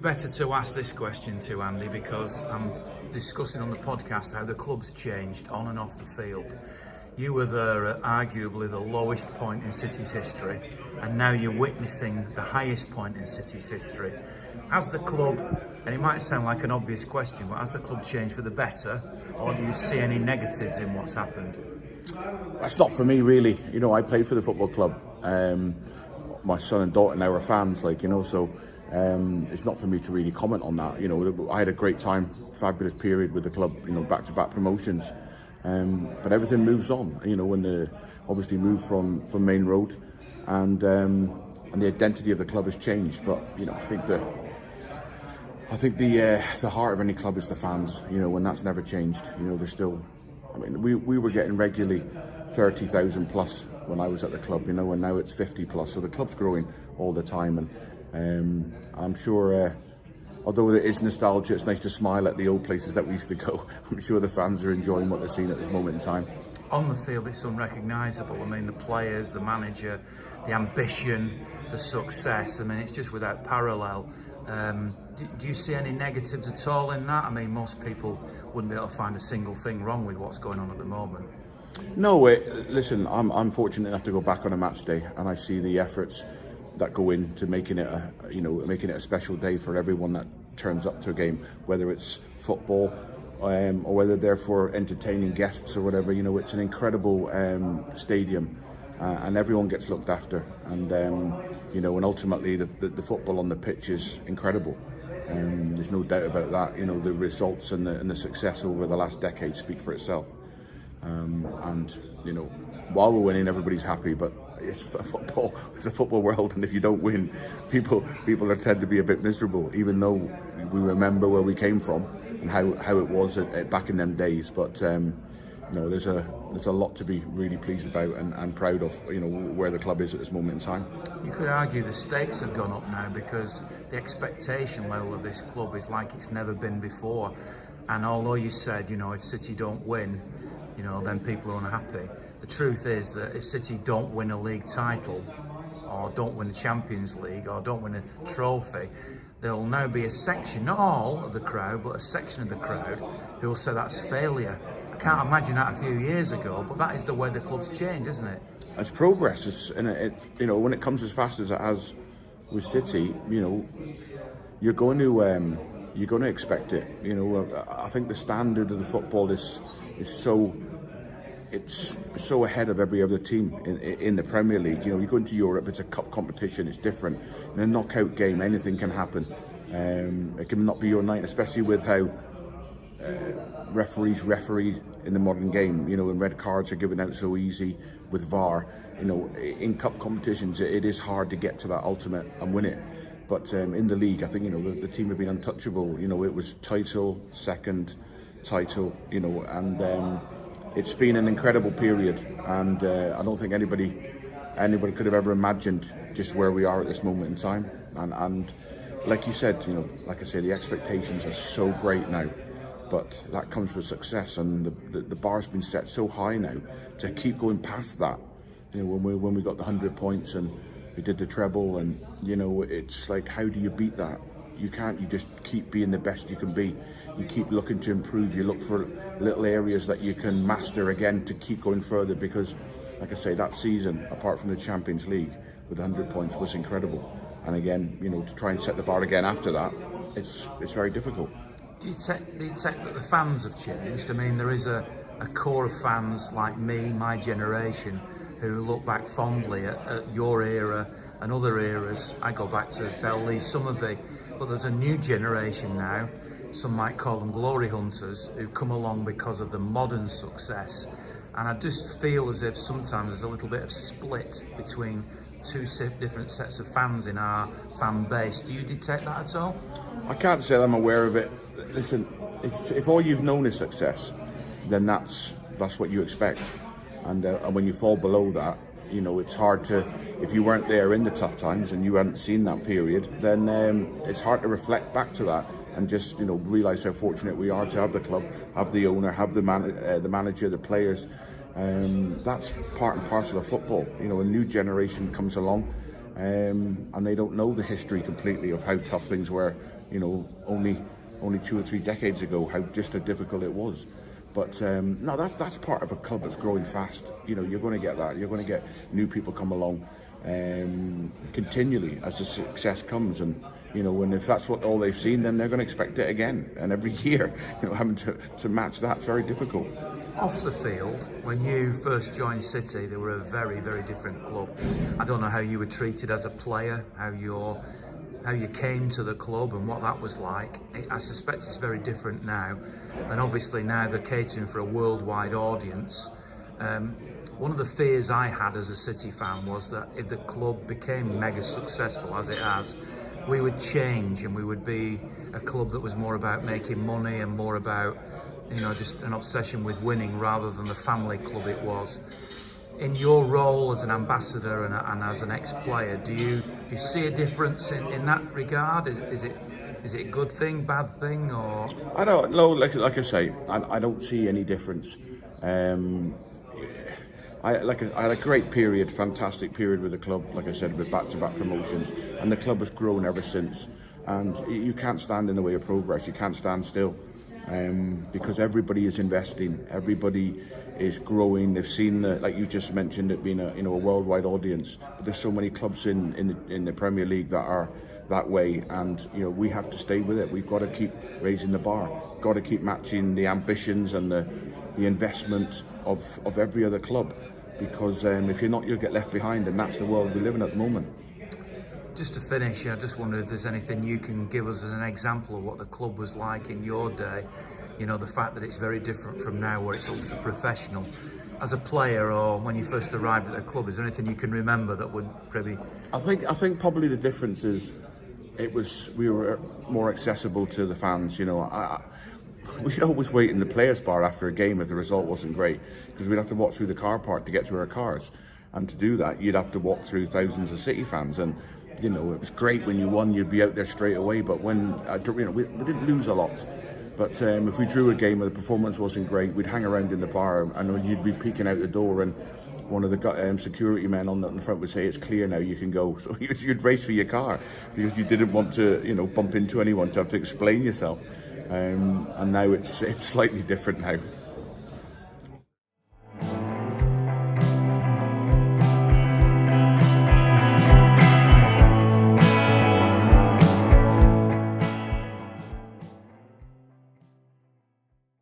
Better to ask this question to Andy, because I'm discussing on the podcast how the club's changed on and off the field. You were there at arguably the lowest point in City's history, and now you're witnessing the highest point in City's history. Has the club, and it might sound like an obvious question, but has the club changed for the better, or do you see any negatives in what's happened? That's not for me, really. I play for the football club. My son and daughter now are fans, so it's not for me to really comment on that. I had a great time, fabulous period with the club, back-to-back promotions. But everything moves on, when they obviously moved from Main Road, and the identity of the club has changed. But I think the heart of any club is the fans, and that's never changed. There's still, we were getting regularly 30,000 plus when I was at the club, and now it's 50 plus. So the club's growing all the time, and I'm sure, although there is nostalgia, it's nice to smile at the old places that we used to go. I'm sure the fans are enjoying what they're seeing at this moment in time. On the field, it's unrecognisable. The players, the manager, the ambition, the success. It's just without parallel. Do you see any negatives at all in that? Most people wouldn't be able to find a single thing wrong with what's going on at the moment. No, listen, I'm fortunate enough to go back on a match day, and I see the efforts that go into making it a special day for everyone that turns up to a game, whether it's football or whether they're for entertaining guests or whatever. It's an incredible stadium, and everyone gets looked after, and and ultimately the football on the pitch is incredible. There's no doubt about that. The results and the success over the last decade speak for itself. While we're winning, everybody's happy, but it's a football world, and if you don't win, people tend to be a bit miserable, even though we remember where we came from and how it was back in them days. But there's a lot to be really pleased about and proud of, where the club is at this moment in time. You could argue the stakes have gone up now, because the expectation level of this club is like it's never been before. And although you said, if City don't win, then people are unhappy. The truth is that if City don't win a league title, or don't win the Champions League, or don't win a trophy, there will now be a section, not all of the crowd, but a section of the crowd who will say that's failure. I can't imagine that a few years ago, but that is the way the club's changed, isn't it? It's progress. When it comes as fast as it has with City, you're going to expect it. I think the standard of the football is so ahead of every other team in the Premier League. You go into Europe, it's a cup competition, it's different. In a knockout game, anything can happen. It can not be your night, especially with how referees referee in the modern game, and red cards are given out so easy with VAR. In cup competitions, it is hard to get to that ultimate and win it. But in the league, I think the team have been untouchable. It was title, second title, and it's been an incredible period, and I don't think anybody could have ever imagined just where we are at this moment in time. And like you said, like I say, the expectations are so great now, but that comes with success, and the bar's been set so high now to keep going past that. When we got the 100 points and we did the treble, and it's like, how do you beat that? You can't. You just keep being the best you can be. You keep looking to improve. You look for little areas that you can master again to keep going further, because, like I say, that season, apart from the Champions League with 100 points, was incredible. And again, to try and set the bar again after that, it's very difficult. Do you take that the fans have changed? There is a core of fans like me, my generation, who look back fondly at your era and other eras. I go back to Bell-Lee, Summerby, but there's a new generation now. Some might call them glory hunters, who come along because of the modern success. And I just feel as if sometimes there's a little bit of split between two different sets of fans in our fan base. Do you detect that at all? I can't say I'm aware of it. Listen, if all you've known is success, then that's what you expect. And when you fall below that, it's hard to, if you weren't there in the tough times and you hadn't seen that period, then it's hard to reflect back to that and just realise how fortunate we are to have the club, have the owner, have the manager, the players. That's part and parcel of football. A new generation comes along, and they don't know the history completely of how tough things were only 2 or 3 decades ago, how just how difficult it was. But no, that's part of a club that's growing fast. You're going to get that. You're going to get new people come along continually as the success comes, and and if that's what all they've seen, then they're going to expect it again. And every year, having to match that's very difficult. Off the field, when you first joined City, they were a very, very different club. I don't know how you were treated as a player, how you came to the club and what that was like. I suspect it's very different now, and obviously now they're catering for a worldwide audience. One of the fears I had as a City fan was that if the club became mega successful as it has, we would change and we would be a club that was more about making money and more about just an obsession with winning rather than the family club it was. In your role as an ambassador and as an ex-player, do you see a difference in that regard? Is it a good thing, bad thing, or? I don't know. Like I say, I don't see any difference. I had a great period, fantastic period with the club. Like I said, with back-to-back promotions, and the club has grown ever since. And you can't stand in the way of progress. You can't stand still. Because everybody is investing, everybody is growing. They've seen like you just mentioned, it being a worldwide audience. But there's so many clubs in the Premier League that are that way, and we have to stay with it. We've got to keep raising the bar, got to keep matching the ambitions and the investment of every other club. Because if you're not, you'll get left behind, and that's the world we live in at the moment. Just to finish, I just wonder if there's anything you can give us as an example of what the club was like in your day. The fact that it's very different from now, where it's ultra professional. As a player, or when you first arrived at the club, is there anything you can remember that would probably? I think probably the difference is we were more accessible to the fans. We'd always wait in the players' bar after a game if the result wasn't great, because we'd have to walk through the car park to get to our cars, and to do that, you'd have to walk through thousands of City fans. And it was great when you won; you'd be out there straight away. But when we didn't lose a lot, but if we drew a game where the performance wasn't great, we'd hang around in the bar, and you'd be peeking out the door, and one of the security men on the front would say, "It's clear now, you can go." So you'd race for your car because you didn't want to, bump into anyone to have to explain yourself. And now it's slightly different now.